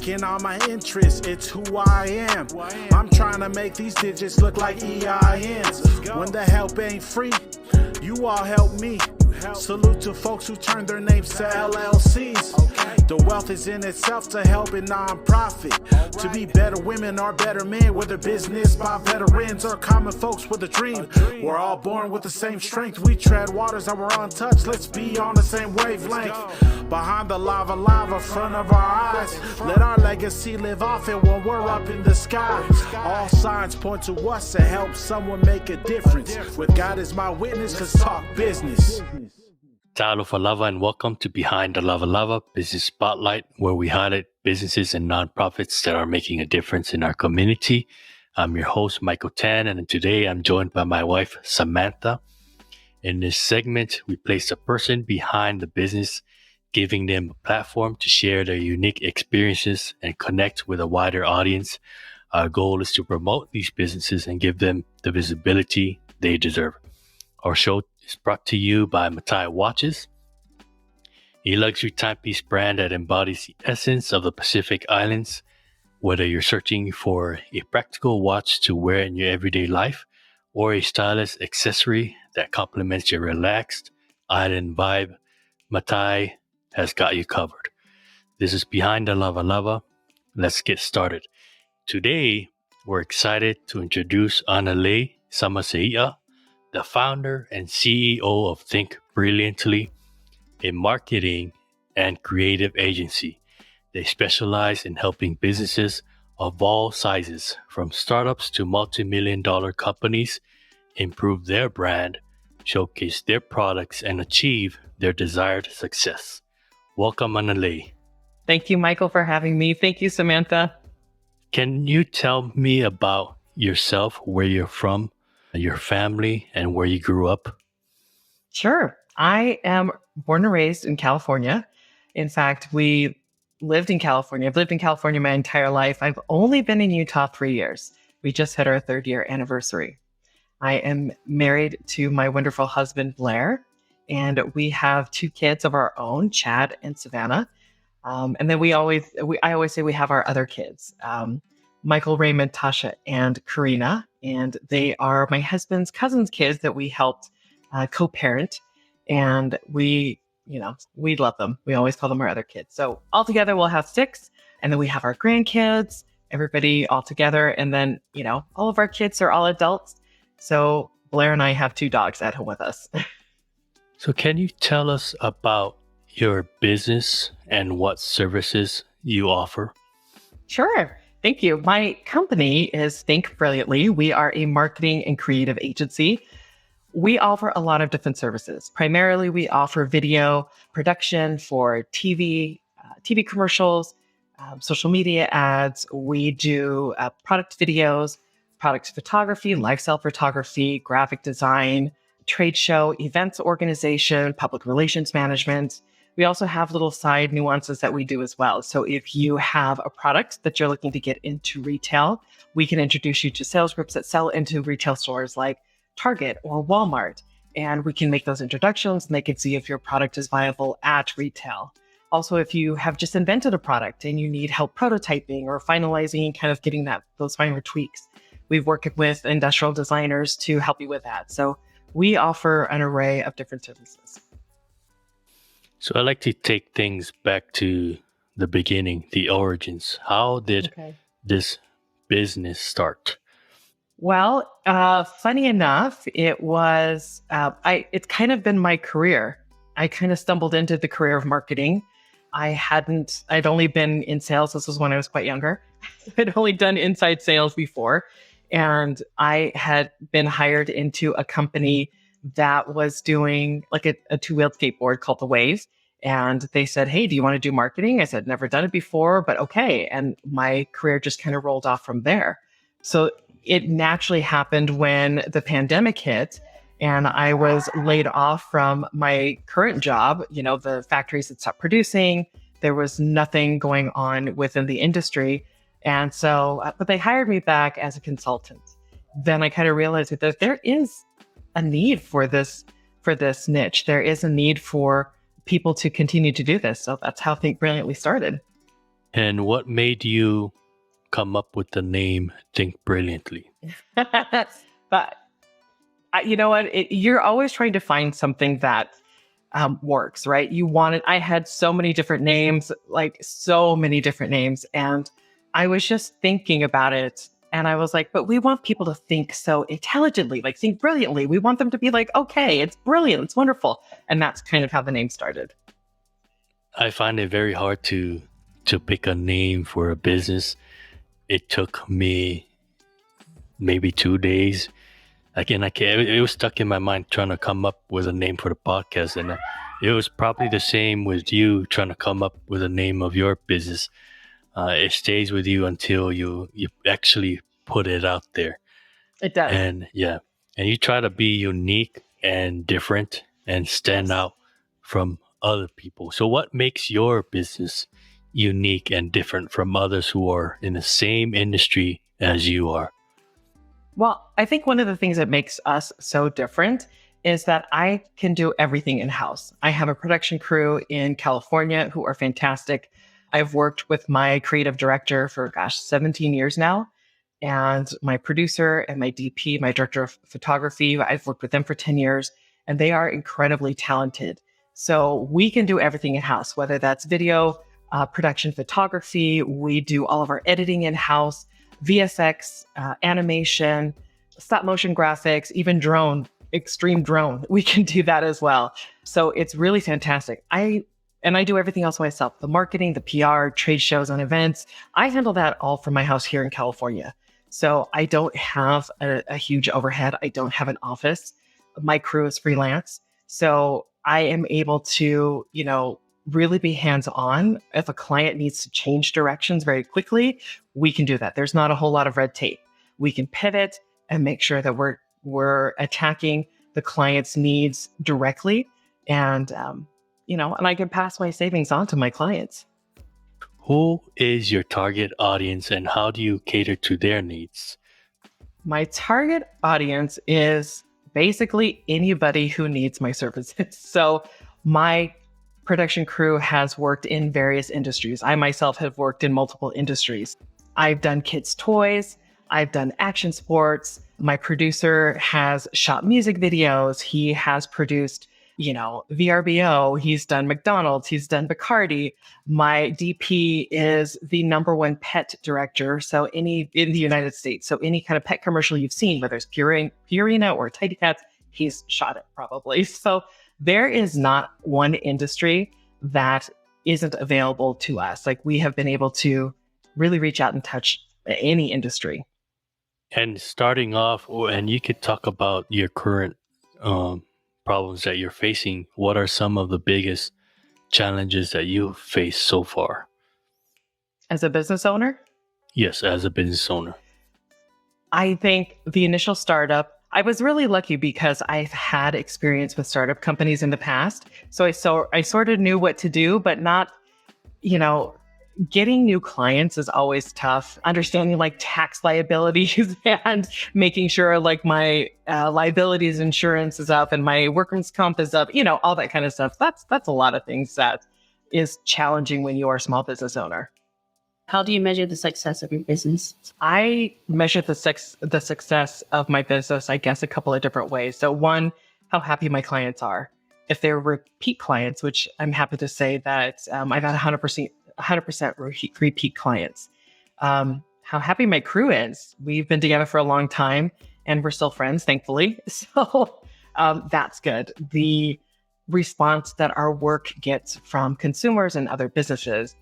Working on my interests, it's who I am. I'm trying to make these digits look like EINs. When the help ain't free, you all help me. Salute to folks who turn their names to LLCs. The wealth is in itself to help a nonprofit. To be better women or better men, whether business by veterans or common folks with a dream. We're all born with the same strength. We tread waters that were untouched. Let's be on the same wavelength. Behind the lava, front of our eyes. Let our legacy live off it when we're up in the sky. All signs point to us to help someone make a difference. With God as my witness, cause talk business. Ta'alofa lava and welcome to Behind the Lava Business Spotlight, where we highlight businesses and nonprofits that are making a difference in our community. I'm your host, Michael Tan, and today I'm joined by my wife, Samantha. In this segment, we place a person behind the business, giving them a platform to share their unique experiences and connect with a wider audience. Our goal is to promote these businesses and give them the visibility they deserve. Our show is brought to you by Matai Watches, a luxury timepiece brand that embodies the essence of the Pacific Islands. Whether you're searching for a practical watch to wear in your everyday life or a stylish accessory that complements your relaxed island vibe, Matai has got you covered. This is Behind the Lava. Let's get started. Today, we're excited to introduce Analei Samasei'a, the founder and CEO of Think Brilliantly, a marketing and creative agency. They specialize in helping businesses of all sizes, from startups to multi-million-dollar companies, improve their brand, showcase their products, and achieve their desired success. Welcome, Analei. Thank you, Michael, for having me. Thank you, Samantha. Can you tell me about yourself, where you're from, your family, and where you grew up? Sure. I am born and raised in California. In fact, we lived in California. I've lived in California my entire life. I've only been in Utah 3 years. We just hit our 3rd year anniversary. I am married to my wonderful husband, Blair, and we have 2 kids of our own, Chad and Savannah. And then I always say we have our other kids, Michael, Raymond, Tasha, and Karina. And they are my husband's cousin's kids that we helped co-parent. And we love them. We always call them our other kids. So altogether, we'll have 6. And then we have our grandkids, everybody all together. And then, all of our kids are all adults. So Blair and I have 2 dogs at home with us. So can you tell us about your business and what services you offer? Sure. Thank you. My company is Think Brilliantly. We are a marketing and creative agency. We offer a lot of different services. Primarily, we offer video production for TV commercials, social media ads. We do product videos, product photography, lifestyle photography, graphic design, trade show, events organization, public relations management. We also have little side nuances that we do as well. So if you have a product that you're looking to get into retail, we can introduce you to sales groups that sell into retail stores like Target or Walmart. And we can make those introductions and they can see if your product is viable at retail. Also, if you have just invented a product and you need help prototyping or finalizing, kind of getting those finer tweaks, we've worked with industrial designers to help you with that. So we offer an array of different services. So I like to take things back to the beginning, the origins. How did this business start? Well, funny enough, it was, it's kind of been my career. I kind of stumbled into the career of marketing. I'd only been in sales. This was when I was quite younger. I'd only done inside sales before. And I had been hired into a company that was doing like a 2-wheeled skateboard called the Wave. And they said, hey, do you want to do marketing? I said, never done it before, but okay. And my career just kind of rolled off from there. So it naturally happened when the pandemic hit and I was laid off from my current job. The factories had stopped producing. There was nothing going on within the industry. And so, but they hired me back as a consultant. Then I kind of realized that there is a need for this niche. There is a need for people to continue to do this. So that's how Think Brilliantly started. And what made you come up with the name Think Brilliantly? But you know what? You're always trying to find something that works, right? I had so many different names, like so many different names. And I was just thinking about it. And I was like, but we want people to think so intelligently, like think brilliantly. We want them to be like, okay, it's brilliant. It's wonderful. And that's kind of how the name started. I find it very hard to pick a name for a business. It took me maybe 2 days. Again, it was stuck in my mind trying to come up with a name for the podcast, and it was probably the same with you trying to come up with a name of your business. It stays with you until you actually put it out there. It does. And you try to be unique and different and stand out from other people. So what makes your business unique and different from others who are in the same industry as you are? Well, I think one of the things that makes us so different is that I can do everything in-house. I have a production crew in California who are fantastic. I've worked with my creative director for, 17 years now. And my producer and my DP, my director of photography, I've worked with them for 10 years, and they are incredibly talented. So we can do everything in-house, whether that's video, production photography. We do all of our editing in-house, VFX, animation, stop motion graphics, even extreme drone. We can do that as well. So it's really fantastic. I do everything else myself, the marketing, the PR, trade shows and events. I handle that all from my house here in California. So I don't have a huge overhead. I don't have an office. My crew is freelance. So I am able to, really be hands-on. If a client needs to change directions very quickly, we can do that. There's not a whole lot of red tape. We can pivot and make sure that we're attacking the client's needs directly. And, and I can pass my savings on to my clients. Who is your target audience and how do you cater to their needs? My target audience is basically anybody who needs my services. So my production crew has worked in various industries. I myself have worked in multiple industries. I've done kids' toys. I've done action sports. My producer has shot music videos. He has produced, VRBO. He's done McDonald's. He's done Bacardi. My DP is the #1 pet director. So in the United States. So any kind of pet commercial you've seen, whether it's Purina or Tidy Cats, he's shot it probably. So there is not one industry that isn't available to us. Like we have been able to really reach out and touch any industry. And starting off, and you could talk about your current problems that you're facing. What are some of the biggest challenges that you've faced so far? As a business owner? Yes, as a business owner. I think the initial startup, I was really lucky because I've had experience with startup companies in the past. So I sort of knew what to do, but not, getting new clients is always tough. Understanding like tax liabilities and making sure like my liabilities insurance is up and my workman's comp is up, all that kind of stuff. That's a lot of things that is challenging when you are a small business owner. How do you measure the success of your business? I measure the success of my business, I guess, a couple of different ways. So one, how happy my clients are. If they're repeat clients, which I'm happy to say that I've had 100% repeat clients. How happy my crew is. We've been together for a long time and we're still friends, thankfully. So that's good. The response that our work gets from consumers and other businesses,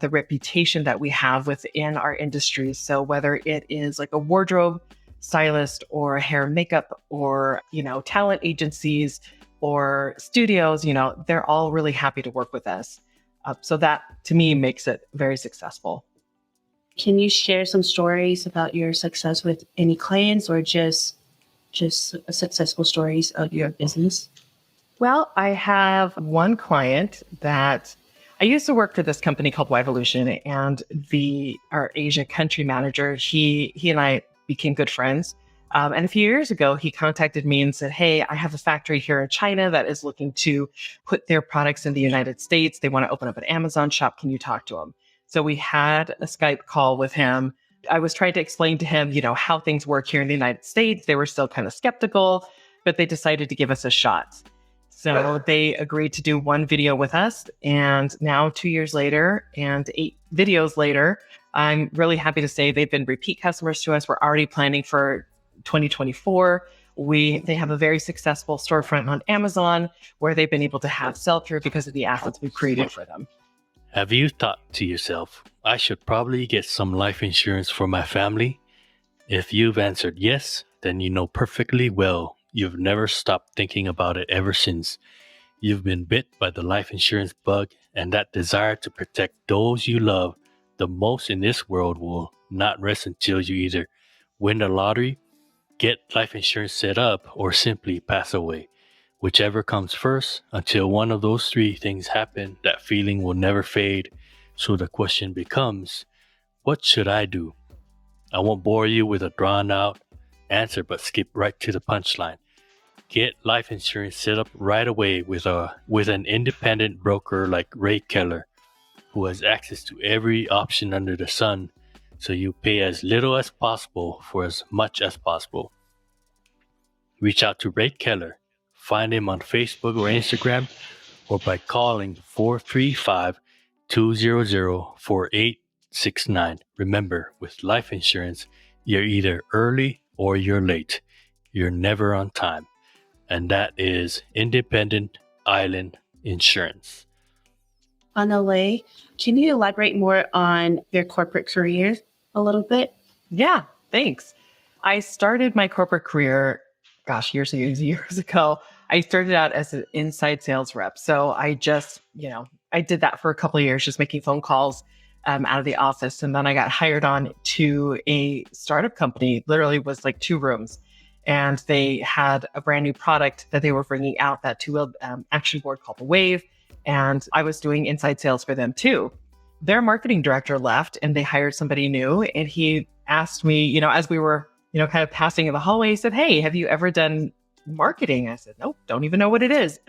the reputation that we have within our industry. So whether it is like a wardrobe stylist or a hair and makeup or, talent agencies or studios, they're all really happy to work with us. So that to me makes it very successful. Can you share some stories about your success with any clients or just successful stories of your business? Well, I have one client that I used to work for this company called Wivolution, and our Asia country manager, he and I became good friends. And a few years ago, he contacted me and said, hey, I have a factory here in China that is looking to put their products in the United States. They want to open up an Amazon shop. Can you talk to them? So we had a Skype call with him. I was trying to explain to him, how things work here in the United States. They were still kind of skeptical, but they decided to give us a shot. So they agreed to do one video with us. And now 2 years later and 8 videos later, I'm really happy to say they've been repeat customers to us. We're already planning for 2024. They have a very successful storefront on Amazon where they've been able to have sell-through because of the assets we've created for them. Have you thought to yourself, I should probably get some life insurance for my family? If you've answered yes, then you know perfectly well you've never stopped thinking about it ever since. You've been bit by the life insurance bug, and that desire to protect those you love the most in this world will not rest until you either win the lottery, get life insurance set up, or simply pass away. Whichever comes first, until one of those 3 things happen, that feeling will never fade. So the question becomes, what should I do? I won't bore you with a drawn out answer, but skip right to the punchline. Get life insurance set up right away with an independent broker like Ray Keller, who has access to every option under the sun, so you pay as little as possible for as much as possible. Reach out to Ray Keller. Find him on Facebook or Instagram, or by calling 435-200-4869. Remember, with life insurance, you're either early or you're late. You're never on time. And that is Independent Island Insurance. Analei, can you elaborate more on your corporate career a little bit? Yeah, thanks. I started my corporate career, years ago. I started out as an inside sales rep. So I just, I did that for a couple of years, just making phone calls out of the office. And then I got hired on to a startup company, literally was like 2 rooms. And they had a brand new product that they were bringing out, that 2-wheel action board called the Wave. And I was doing inside sales for them too. Their marketing director left and they hired somebody new. And he asked me, as we were, kind of passing in the hallway, he said, "Hey, have you ever done marketing?" I said, "Nope, don't even know what it is."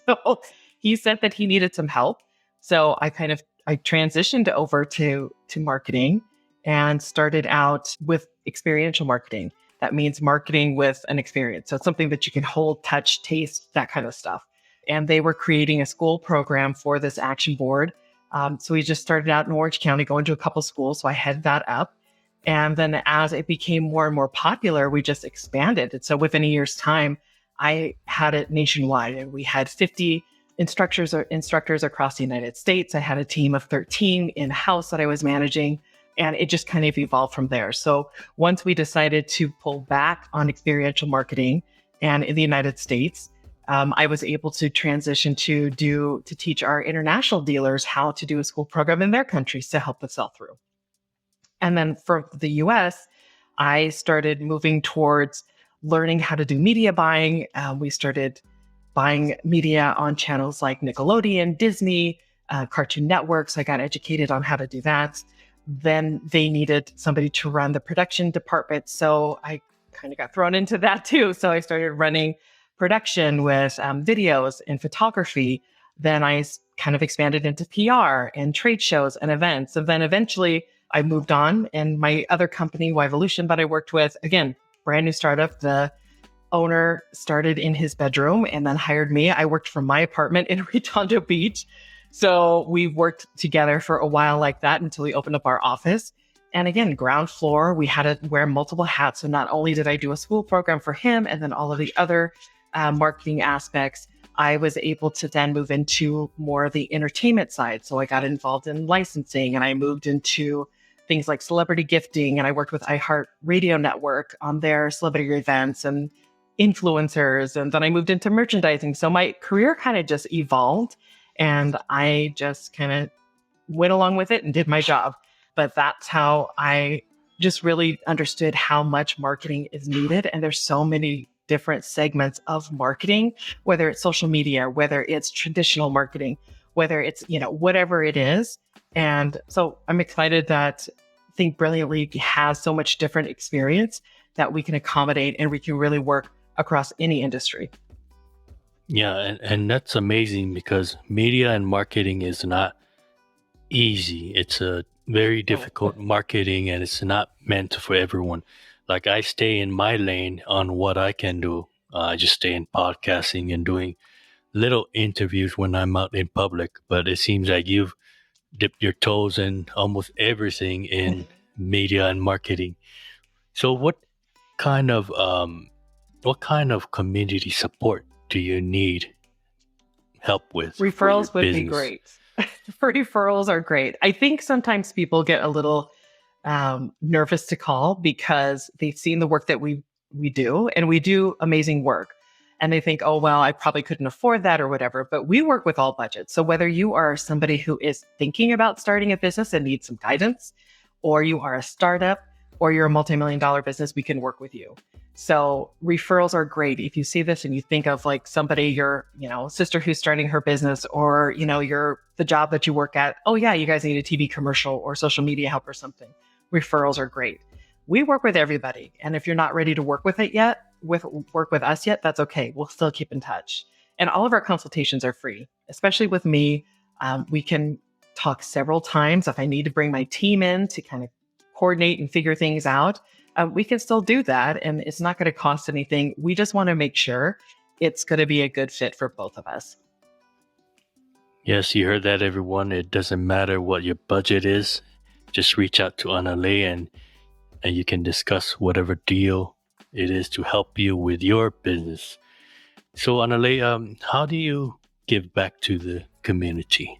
So he said that he needed some help. So I transitioned over to marketing and started out with experiential marketing. That means marketing with an experience. So it's something that you can hold, touch, taste, that kind of stuff. And they were creating a school program for this action board. So we just started out in Orange County, going to a couple schools. So I headed that up. And then as it became more and more popular, we just expanded. And so within a year's time, I had it nationwide, and we had 50 instructors across the United States. I had a team of 13 in-house that I was managing, and it just kind of evolved from there. So once we decided to pull back on experiential marketing, and in the United States, I was able to transition to teach our international dealers how to do a school program in their countries to help the sell-through. And then for the US, I started moving towards learning how to do media buying. We started buying media on channels like Nickelodeon, Disney, Cartoon Network. So I got educated on how to do that. Then they needed somebody to run the production department. So I kind of got thrown into that too. So I started running production with videos and photography. Then I kind of expanded into PR and trade shows and events. And then eventually I moved on, and my other company, Wivolution, that I worked with, again, brand new startup. The owner started in his bedroom and then hired me. I worked from my apartment in Redondo Beach. So we worked together for a while like that until we opened up our office. And again, ground floor, we had to wear multiple hats. So not only did I do a school program for him and then all of the other marketing aspects, I was able to then move into more of the entertainment side. So I got involved in licensing, and I moved into things like celebrity gifting. And I worked with iHeart Radio Network on their celebrity events and influencers. And then I moved into merchandising. So my career kind of just evolved, and I just kind of went along with it and did my job. But that's how I just really understood how much marketing is needed. And there's so many different segments of marketing, whether it's social media, whether it's traditional marketing, whether it's, whatever it is. And so I'm excited that Think Brilliantly has so much different experience that we can accommodate, and we can really work across any industry. Yeah, and that's amazing, because media and marketing is not easy. It's a very difficult marketing and it's not meant for everyone. Like I stay in my lane on what I can do. I just stay in podcasting and doing little interviews when I'm out in public. But it seems like you've dipped your toes in almost everything in media and marketing. So kind of what kind of community support do you need help with for your Referrals would be business? great. Referrals are great. I think sometimes people get a little nervous to call because they've seen the work that we do, and we do amazing work. And they think, oh, well, I probably couldn't afford that or whatever. But we work with all budgets. So whether you are somebody who is thinking about starting a business and needs some guidance, or you are a startup, or you're a multi-million-dollar business, we can work with you. So referrals are great. If you see this and you think of like somebody, your, sister who's starting her business, or, the job that you work at, oh yeah, you guys need a TV commercial or social media help or something. Referrals are great. We work with everybody. And if you're not ready to work with us yet, that's okay. We'll still keep in touch. And all of our consultations are free, especially with me. We can talk several times. If I need to bring my team in to kind of coordinate and figure things out, we can still do that. And it's not going to cost anything. We just want to make sure it's going to be a good fit for both of us. Yes, you heard that, everyone. It doesn't matter what your budget is. Just reach out to Analei and you can discuss whatever deal it is to help you with your business. So, Analei, how do you give back to the community?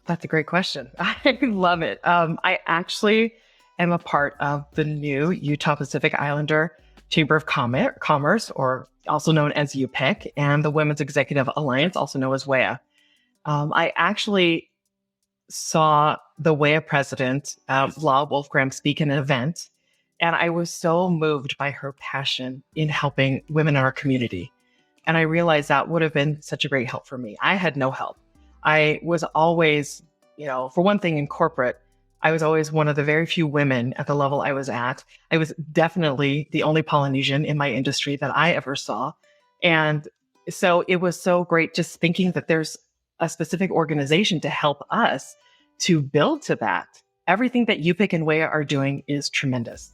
That's a great question. I love it. I actually am a part of the new Utah Pacific Islander Chamber of Commerce, or also known as UPIC, and the Women's Executive Alliance, also known as WEA. I actually saw the WEA president, Law Wolfgram, speak at an event, and I was so moved by her passion in helping women in our community. And I realized that would have been such a great help for me. I had no help. I was always, for one thing, in corporate, I was always one of the very few women at the level I was at. I was definitely the only Polynesian in my industry that I ever saw. And so it was so great just thinking that there's a specific organization to help us to build to that. Everything that UPIC and WEA are doing is tremendous.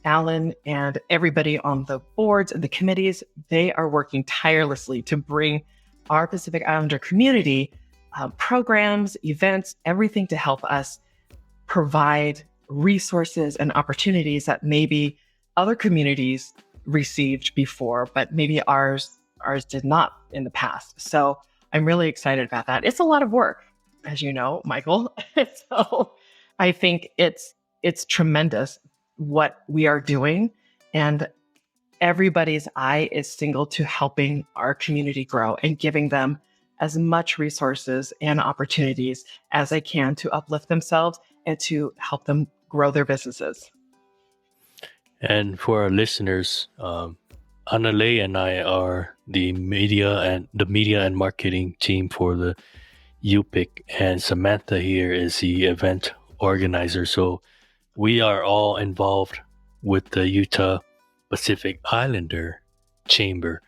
Alan and everybody on the boards and the committees, they are working tirelessly to bring our Pacific Islander community programs, events, everything to help us provide resources and opportunities that maybe other communities received before, but maybe ours did not in the past. So I'm really excited about that. It's a lot of work, as you know, Michael. So I think it's tremendous what we are doing, and everybody's eye is single to helping our community grow and giving them as much resources and opportunities as they can to uplift themselves and to help them grow their businesses. And for our listeners, Analei and I are the media and marketing team for the UPIC, and Samantha here is the event organizer. So we are all involved with the Utah Pacific Islander Chamber.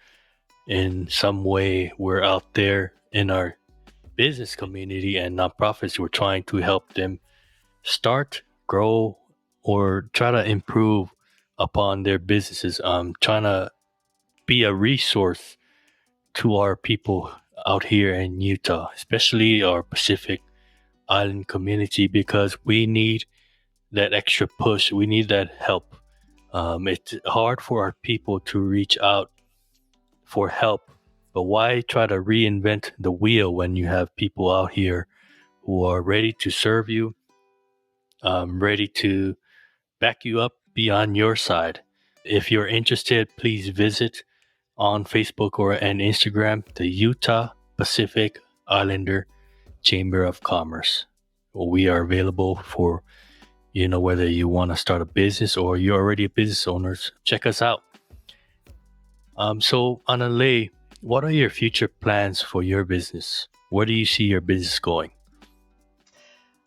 In some way, we're out there in our business community and nonprofits. We're trying to help them start, grow, or try to improve upon their businesses. Trying to be a resource to our people out here in Utah, especially our Pacific Island community, because we need that extra push. We need that help. It's hard for our people to reach out for help, but why try to reinvent the wheel when you have people out here who are ready to serve you, ready to back you up, be on your side? If you're interested, please visit on Facebook and Instagram the Utah Pacific Islander Chamber of Commerce. We are available for, whether you want to start a business or you're already a business owner, check us out. So Analei, what are your future plans for your business? Where do you see your business going?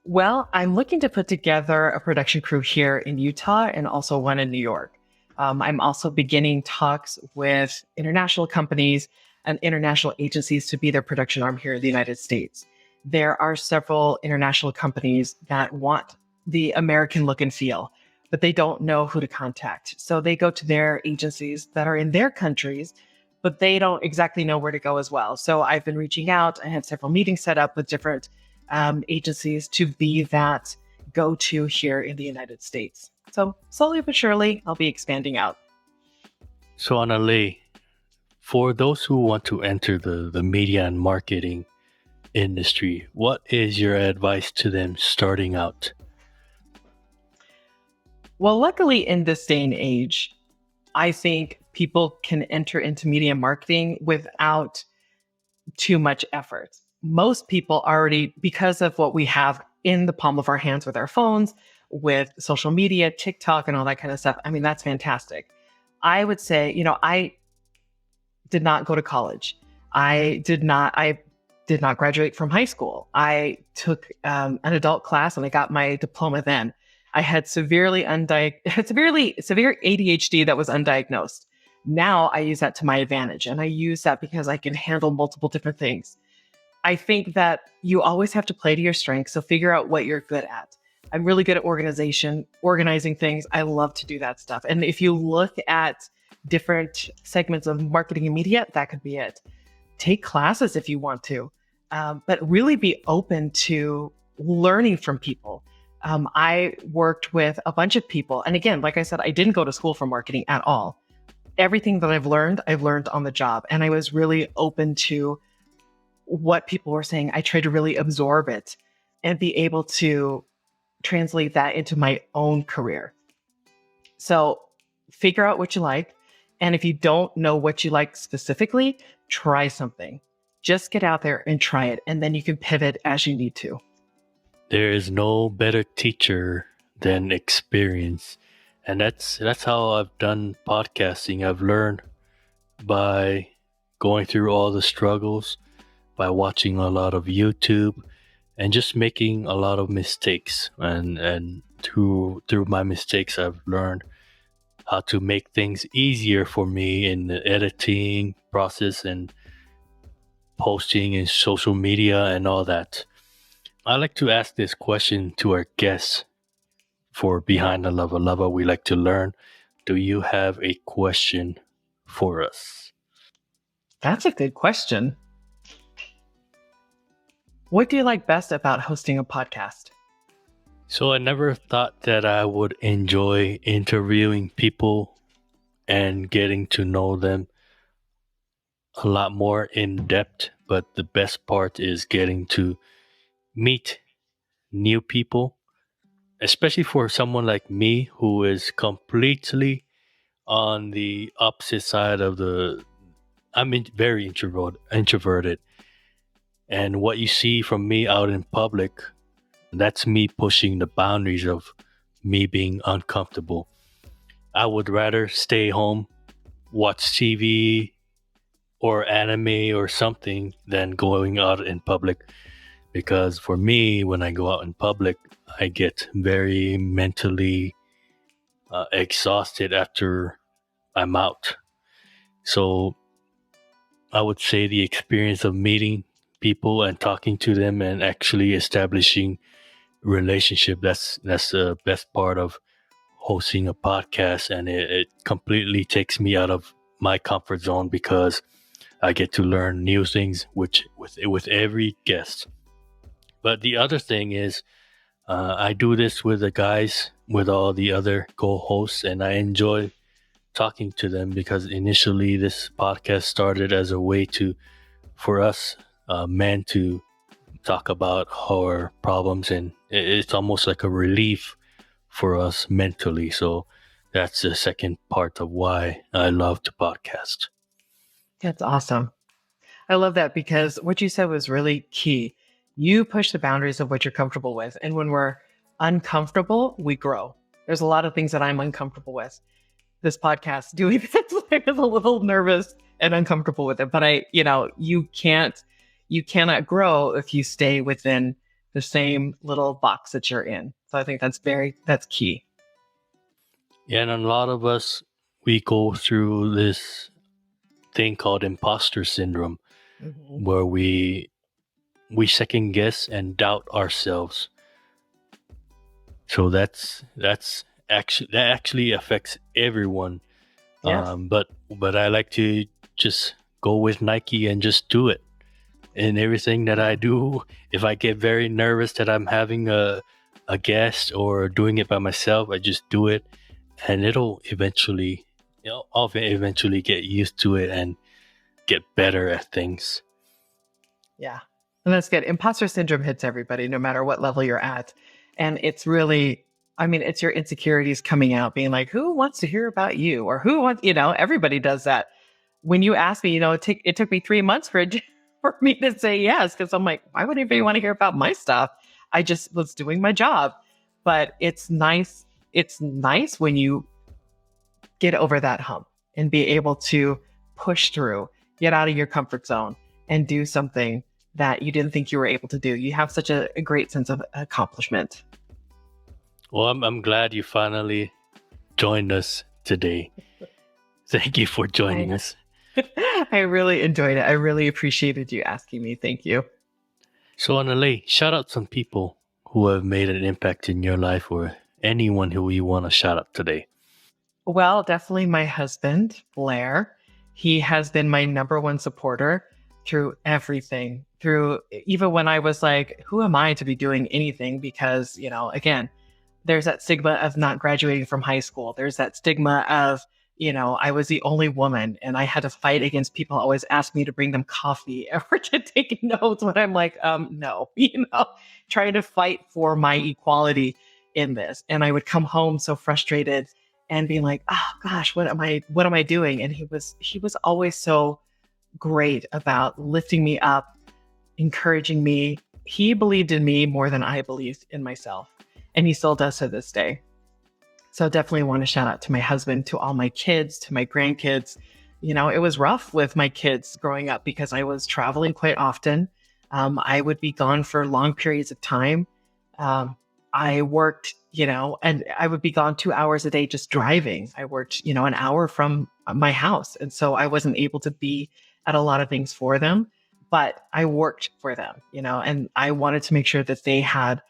Well, I'm looking to put together a production crew here in Utah and also one in New York. I'm also beginning talks with international companies and international agencies to be their production arm here in the United States. there are several international companies that want the American look and feel, but they don't know who to contact. So they go to their agencies that are in their countries, but they don't exactly know where to go as well. So I've been reaching out. I had several meetings set up with different agencies to be that go-to here in the United States. So slowly but surely, I'll be expanding out. So Analei, for those who want to enter the media and marketing industry, what is your advice to them starting out? Well, luckily in this day and age, I think people can enter into media marketing without too much effort. Most people already, because of what we have in the palm of our hands with our phones, with social media, TikTok, and all that kind of stuff. I mean, that's fantastic. I would say, I did not go to college. I did not graduate from high school. I took an adult class and I got my diploma then. I had severe ADHD that was undiagnosed. Now I use that to my advantage, and I use that because I can handle multiple different things. I think that you always have to play to your strengths. So figure out what you're good at. I'm really good at organizing things. I love to do that stuff. And if you look at different segments of marketing and media, that could be it. Take classes if you want to, but really be open to learning from people. I worked with a bunch of people. And again, like I said, I didn't go to school for marketing at all. Everything that I've learned on the job. And I was really open to what people were saying. I tried to really absorb it and be able to translate that into my own career. So figure out what you like. And if you don't know what you like specifically, try something. Just get out there and try it. And then you can pivot as you need to. There is no better teacher than experience. And that's how I've done podcasting. I've learned by going through all the struggles, by watching a lot of YouTube, and just making a lot of mistakes. And through my mistakes, I've learned how to make things easier for me in the editing process and posting in social media and all that. I like to ask this question to our guests for Behind the Lava Lava. We like to learn. Do you have a question for us? That's a good question. What do you like best about hosting a podcast? So I never thought that I would enjoy interviewing people and getting to know them a lot more in depth. But the best part is getting to meet new people, especially for someone like me who is completely on the opposite side of very introverted. And what you see from me out in public, that's me pushing the boundaries of me being uncomfortable. I would rather stay home, watch TV or anime or something than going out in public. Because for me, when I go out in public, I get very mentally exhausted after I'm out. So I would say the experience of meeting people and talking to them and actually establishing relationship, that's the best part of hosting a podcast. And it completely takes me out of my comfort zone because I get to learn new things with every guest. But the other thing is, I do this with the guys, with all the other co-hosts, and I enjoy talking to them because initially this podcast started as a way for us men to talk about our problems, and it's almost like a relief for us mentally. So that's the second part of why I love to podcast. That's awesome. I love that because what you said was really key. You push the boundaries of what you're comfortable with. And when we're uncomfortable, we grow. There's a lot of things that I'm uncomfortable with. This podcast, doing this, I was a little nervous and uncomfortable with it. But you cannot grow if you stay within the same little box that you're in. So I think that's key. Yeah, and a lot of us, we go through this thing called imposter syndrome, where we we second guess and doubt ourselves. So that actually affects everyone. Yes. But I like to just go with Nike and just do it. In everything that I do, if I get very nervous that I'm having a guest or doing it by myself, I just do it, and it'll eventually, I'll eventually get used to it and get better at things. Yeah. And that's good. Imposter syndrome hits everybody, no matter what level you're at. And it's really, I mean, it's your insecurities coming out, being like, who wants to hear about you? Or who wants, everybody does that. When you asked me, it took me 3 months for me to say yes, because I'm like, why would anybody want to hear about my stuff? I just was doing my job. But it's nice. It's nice when you get over that hump and be able to push through, get out of your comfort zone, and do something that you didn't think you were able to do. You have such a great sense of accomplishment. Well, I'm glad you finally joined us today. Thank you for joining us. I really enjoyed it. I really appreciated you asking me. Thank you. So, Analei, shout out some people who have made an impact in your life, or anyone who you want to shout out today. Well, definitely my husband, Blair. He has been my number one supporter through everything, through even when I was like, who am I to be doing anything? Because, again, there's that stigma of not graduating from high school. There's that stigma of, I was the only woman and I had to fight against people always ask me to bring them coffee or to take notes when I'm like, no, trying to fight for my equality in this. And I would come home so frustrated and being like, oh gosh, what am I doing? And he was always so great about lifting me up, encouraging me. He believed in me more than I believed in myself. And he still does to this day. So definitely want to shout out to my husband, to all my kids, to my grandkids. It was rough with my kids growing up because I was traveling quite often. I would be gone for long periods of time. I worked, and I would be gone 2 hours a day just driving. I worked, an hour from my house. And so I wasn't able to be at a lot of things for them, but I worked for them, and I wanted to make sure that they had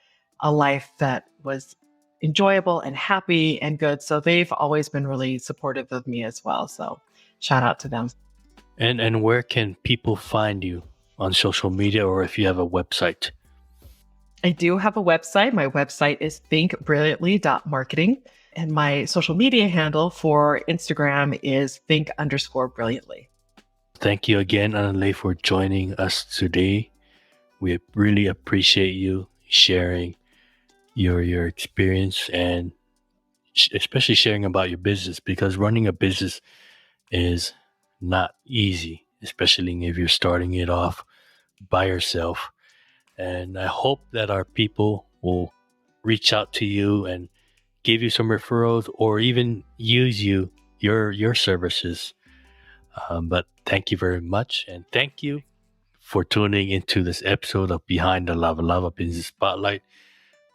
a life that was enjoyable and happy and good. So they've always been really supportive of me as well. So shout out to them. And where can people find you on social media, or if you have a website? I do have a website. My website is thinkbrilliantly.marketing. And my social media handle for Instagram is think_brilliantly. Thank you again, Analei, for joining us today. We really appreciate you sharing your experience, and especially sharing about your business, because running a business is not easy, especially if you're starting it off by yourself. And I hope that our people will reach out to you and give you some referrals, or even use your services. But thank you very much, and thank you for tuning into this episode of Behind the Lava Lava Business Spotlight.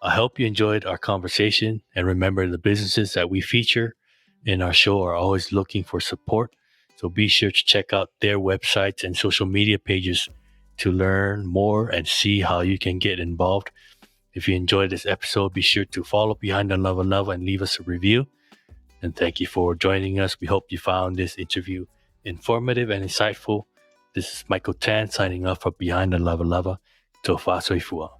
I hope you enjoyed our conversation, and remember, the businesses that we feature in our show are always looking for support. So be sure to check out their websites and social media pages to learn more and see how you can get involved. If you enjoyed this episode, be sure to follow Behind the Lava Lava and leave us a review. And thank you for joining us. We hope you found this interview informative and insightful. This is Michael Tan signing off for Behind the Lava Lava. Tofa soifua.